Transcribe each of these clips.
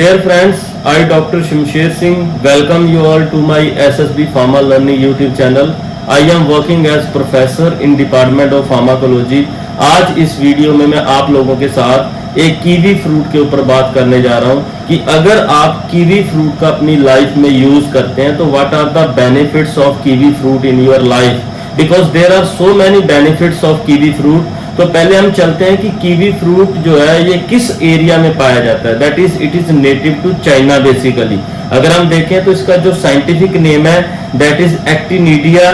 Dear friends, I Dr. Shumsher Singh welcome you all to my SSB Pharma Learning YouTube channel. I am working as professor in Department of Pharmacology. आज इस video में मैं आप लोगों के साथ एक कीवी फ्रूट के ऊपर बात करने जा रहा हूं कि अगर आप कीवी फ्रूट का अपनी लाइफ में यूज करते हैं तो what are the benefits of kiwi fruit in your life, because there are so many benefits of kiwi fruit. तो पहले हम चलते हैं कि कीवी फ्रूट जो है ये किस एरिया में पाया जाता है। That is it is native to China basically. अगर हम देखें तो इसका जो साइंटिफिक नेम है that is Actinidia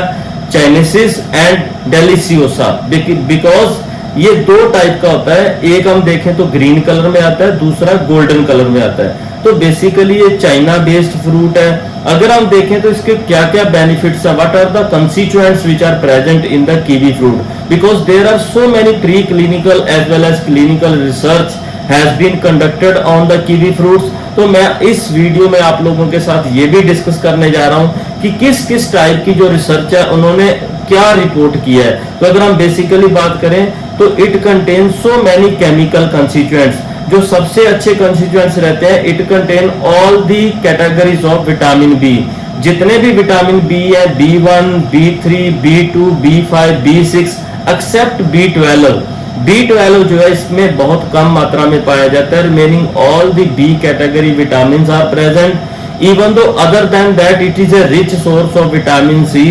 chinensis and deliciosa, because ये दो टाइप का होता है। एक हम देखें तो ग्रीन कलर में आता है, दूसरा गोल्डन कलर में आता है। तो बेसिकली ये चाइना बेस्ड फ्रूट है। अगर हम देखें तो इसके क्या क्या बेनिफिट्स है, what are the constituents which are present in the kiwi fruit, because there are so many pre clinical as well as clinical research has been conducted on the kiwi fruits. तो मैं इस video में आप लोगों के साथ ये भी डिस्कस करने जा रहा हूं कि किस किस टाइप की जो रिसर्च है उन्होंने क्या रिपोर्ट किया है। तो अगर हम बेसिकली बात करें तो it contain so many chemical constituents. जो सबसे अच्छे कंस्टिट्यूएंट्स रहते हैं, it contain all the categories of vitamin B. जितने भी विटामिन बी है, B1, B3, B2, B5, B6 accept B12। B12 जो है इसमें बहुत कम मात्रा में पाया जाता है। Remaining all the B category vitamin are present. Even though other than that it is a rich source of vitamin C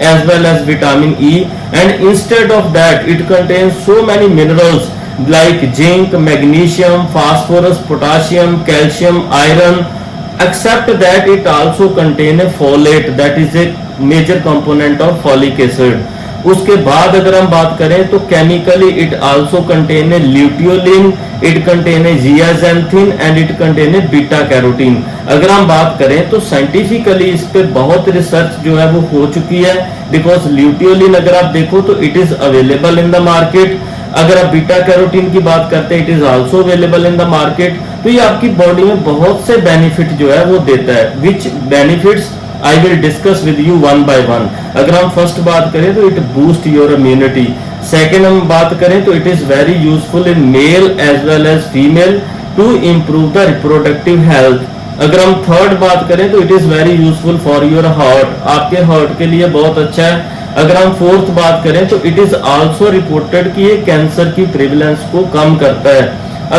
as well as vitamin E, and instead of that it contains so many minerals like zinc, magnesium, phosphorus, potassium, calcium, iron, except that it also contain a folate that is a major component of folic acid. उसके बाद अगर हम बात करें तो chemically it also contain a luteolin, it contain a zeaxanthin and it contain a beta carotene. अगर हम बात करें तो साइंटिफिकली इस पे बहुत रिसर्च जो है वो हो चुकी है, बिकॉज ल्यूटियोलिन अगर आप देखो तो it is available in the market. अगर आप बीटा कैरोटीन की बात करते हैं, it is also available in the market. तो ये आपकी बॉडी में बहुत से बेनिफिट जो है वो देता है, विच benefits I will discuss with you one by one. अगर हम फर्स्ट बात करें तो it boost your immunity. Second हम बात करें तो it is very useful in male as well as female to improve the reproductive health. अगर हम थर्ड बात करें तो it is very useful for your heart, आपके हार्ट के लिए बहुत अच्छा है। अगर हम फोर्थ बात करें तो इट इज आल्सो रिपोर्टेड कि ये कैंसर की प्रिवेलेंस को कम करता है।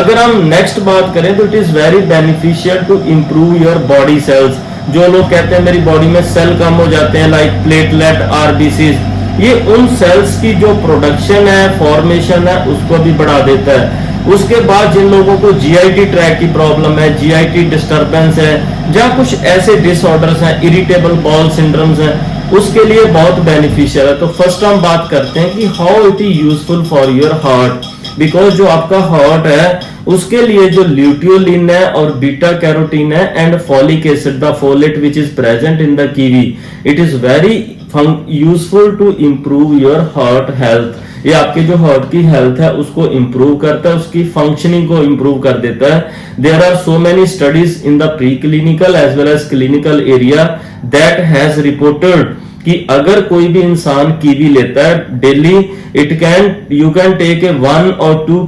अगर हम नेक्स्ट बात करें तो it is very beneficial to improve your body cells. जो लोग कहते हैं मेरी बॉडी में सेल कम हो जाते हैं लाइक प्लेटलेट, आरबीसीज, ये उन सेल्स की जो प्रोडक्शन है, फॉर्मेशन है, उसको भी बढ़ा देता है। उसके बाद जिन लोगों को जीआईटी ट्रैक की प्रॉब्लम है, जीआईटी डिस्टरबेंस है, या कुछ ऐसे डिसऑर्डर्स हैं, इरिटेबल बॉल सिंड्रोम्स हैं, उसके लिए बहुत बेनिफिशियल है। तो फर्स्ट हम बात करते हैं कि how it is useful for your heart, because जो आपका हार्ट है उसके लिए जो ल्यूटियोलिन है और बीटा कैरोटीन है and folic acid, the folate which is present in the kiwi, it is very useful to improve your heart health. ये आपके जो हार्ट की हेल्थ है उसको इम्प्रूव करता है, उसकी फंक्शनिंग को इम्प्रूव कर देता है। There are so many studies in the pre clinical as well as clinical area that has reported कि अगर कोई भी इंसान कीवी लेता है daily, you can take a 1 or 2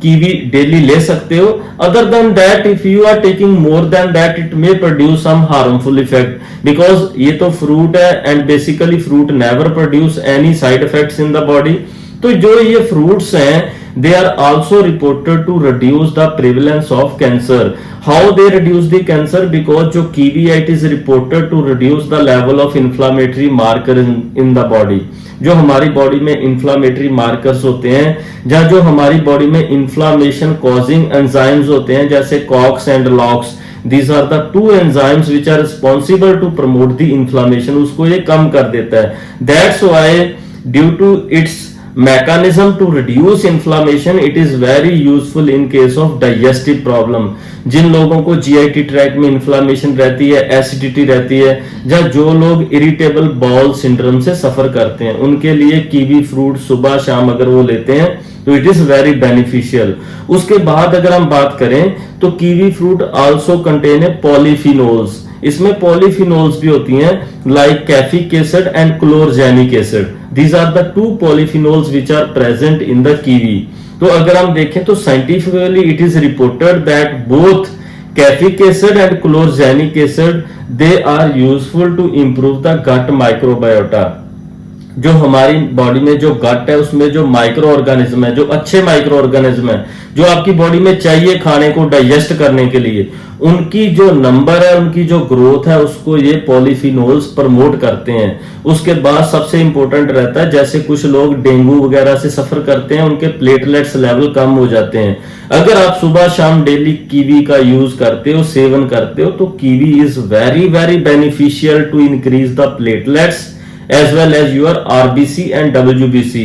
kiwi daily ले सकते हो। Other than that if you are taking more than that it may produce some harmful effect, because ये तो फ्रूट है and basically fruit never produce any side effects in the body. तो जो ये fruits हैं they are also reported to reduce the prevalence of cancer. How they reduce the cancer? Because जो kiwi है it is reported to reduce the level of inflammatory marker in the body. जो हमारी body में inflammatory markers होते हैं, या जो हमारी बॉडी में inflammation causing enzymes होते हैं जैसे COX and LOX, these are the two enzymes which are responsible to promote the inflammation, उसको ये कम कर देता है। That's why due to its mechanism to reduce inflammation it is very useful in case of digestive problem। जिन लोगों को GIT track में inflammation रहती है, एसिडिटी रहती है, या जो लोग इरिटेबल बॉल सिंड्रोम से सफर करते हैं, उनके लिए कीवी फ्रूट सुबह शाम अगर वो लेते हैं तो इट इज वेरी बेनिफिशियल। उसके बाद अगर हम बात करें तो kiwi fruit also contain a polyphenols. इसमें पॉलीफिनोल्स भी होती हैं like caffeic acid and chlorogenic acid. These are the two polyphenols which are present in the kiwi. तो अगर हम देखें तो scientifically it is reported that both caffeic acid and chlorogenic acid, they are useful to improve the gut microbiota. जो हमारी body में जो गट है उसमें जो माइक्रो ऑर्गेनिज्म है, जो अच्छे माइक्रो ऑर्गेनिज्म है, जो आपकी बॉडी में चाहिए खाने को डाइजेस्ट करने के लिए, उनकी जो नंबर है, उनकी जो ग्रोथ है, उसको ये पॉलीफिनोल्स प्रमोट करते हैं। उसके बाद सबसे इंपॉर्टेंट रहता है, जैसे कुछ लोग डेंगू वगैरह से सफर करते हैं, उनके प्लेटलेट्स लेवल कम हो जाते हैं। अगर आप सुबह शाम डेली कीवी का यूज करते हो, सेवन करते हो, तो kiwi is very very beneficial to increase the platelets as well as your RBC and WBC.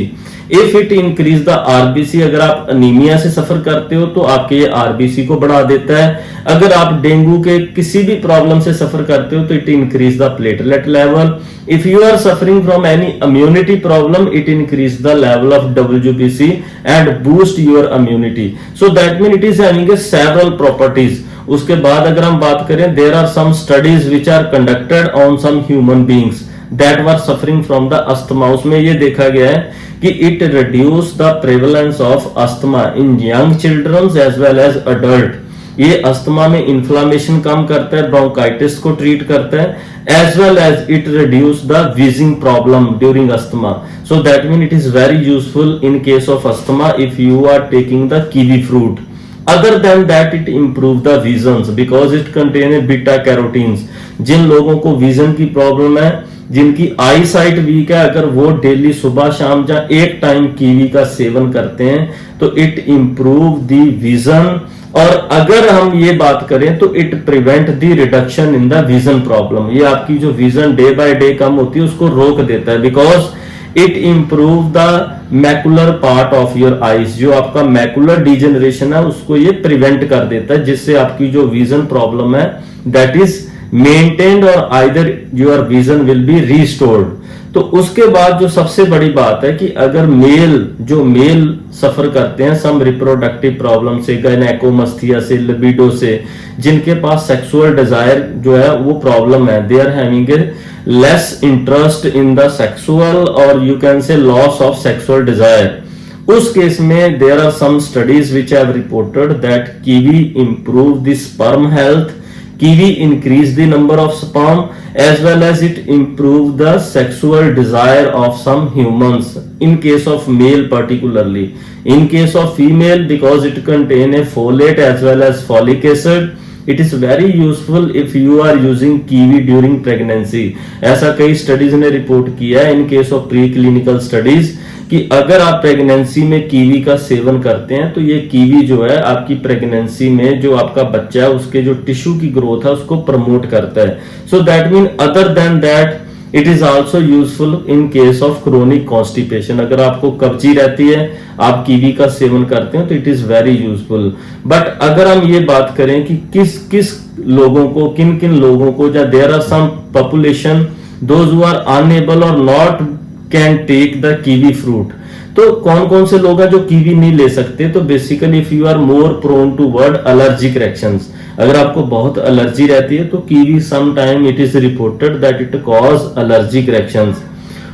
If it increase the RBC, अगर आप अनीमिया से सफर करते हो तो आपके ये RBC को बढ़ा देता है। अगर आप डेंगू के किसी भी प्रॉब्लम से सफर करते हो तो it increase the platelet level. If you are suffering from any immunity problem, it increase the level of WBC and boost your immunity. So that mean it is having a several properties. उसके बाद अगर हम बात करें, there are some studies which are conducted on some human beings that were suffering from the asthma। उसमें ये देखा गया है कि it reduce the prevalence of asthma in young children as well as adult। ये अस्थमा में inflammation कम करता है, ब्रोंकाइटिस को ट्रीट करता है, as well as it reduce the wheezing problem during asthma। So that means it is very useful in case of asthma if you are taking the kiwi fruit। Other than that, it improve the visions because it contain beta carotenes। जिन लोगों को vision की problem है, जिनकी आई site week है, अगर वो daily सुबह शाम या एक टाइम कीवी का सेवन करते हैं तो इट इंप्रूव दी विजन। और अगर हम ये बात करें तो it prevent the reduction in the vision problem. ये आपकी जो विजन डे बाय डे कम होती है उसको रोक देता है, because it improve the macular part of your eyes. जो आपका मैकुलर डिजेनरेशन है उसको ये प्रिवेंट कर देता है, जिससे आपकी जो विजन प्रॉब्लम है दैट इज मेंटेन्ड और either your vision will be restored. तो उसके बाद जो सबसे बड़ी बात है कि अगर मेल सफर करते हैं सम रिप्रोडक्टिव प्रॉब्लम से, गायनेकोमस्थीसिया से, लिबिडो से, जिनके पास सेक्सुअल डिजायर जो है वो प्रॉब्लम है, they are having a less interest in the sexual और you can say loss of sexual desire. उस केस में there are some studies which have reported that kiwi improve the sperm health. Kiwi increase the number of sperm as well as it improve the sexual desire of some humans in case of male particularly. In case of female, because it contain a folate as well as folic acid, it is very useful if you are using kiwi during pregnancy। ऐसा कई studies ने report किया है in case of preclinical studies कि अगर आप pregnancy में kiwi का सेवन करते हैं तो ये कीवी जो है आपकी प्रेगनेंसी में जो आपका बच्चा है उसके जो टिश्यू की ग्रोथ है उसको प्रमोट करता है। सो that mean other than that it is also useful in case of chronic constipation. अगर आपको कब्जी रहती है, आप कीवी का सेवन करते हैं तो it is very useful. But अगर हम ये बात करें कि किस किस लोगों को, किन किन लोगों को, या there are some population those who are unable और not can take the kiwi fruit. तो कौन कौन से लोग हैं जो कीवी नहीं ले सकते? तो basically if you are more prone to word allergic reactions, अगर आपको बहुत एलर्जी रहती है तो kiwi some time it is reported that it cause allergic reactions.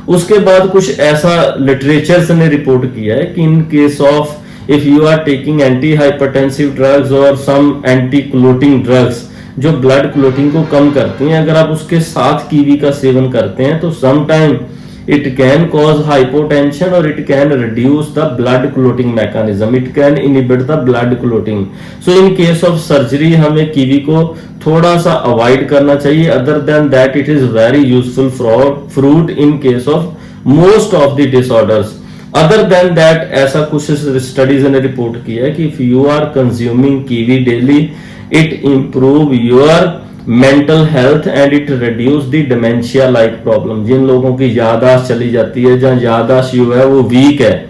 उसके बाद कुछ ऐसा लिटरेचर ने रिपोर्ट किया है कि in case of if you are taking anti hypertensive drugs और सम एंटी क्लोटिंग ड्रग्स जो ब्लड क्लोटिंग को कम करती हैं, अगर आप उसके साथ कीवी का सेवन करते हैं तो some time it can cause hypotension or it can reduce the blood clotting mechanism, it can inhibit the blood clotting। so in case of surgery हमें कीवी को थोड़ा सा अवॉइड करना चाहिए। other than that it is very useful fruit in case of most of the disorders। other than that ऐसा कुछ studies ने report किया है कि if you are consuming kiwi daily it improve your mental health and it reduce the dementia like problem. जिन लोगों की याददाश्त चली जाती है, जहां याददाश्त जो है वो वीक है,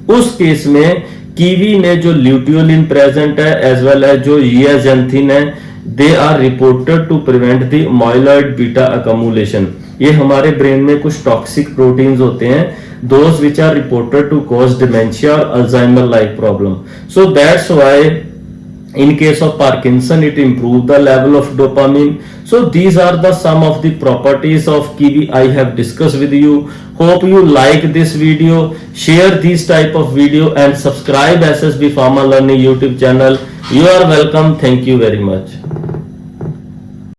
उस केस में कीवी में जो ल्यूटियोलिन प्रेजेंट है एज वेल एज जो जियाजेंथिन है, they are reported to prevent the myeloid beta accumulation. ये हमारे ब्रेन में कुछ टॉक्सिक प्रोटीन्स होते हैं, those which are reported to cause dementia और Alzheimer like problem. So that's why In case of Parkinson, it improves the level of dopamine. So these are the some of the properties of kiwi I have discussed with you. Hope you like this video. Share this type of video and subscribe SSB Pharma Learning YouTube channel. You are welcome. Thank you very much.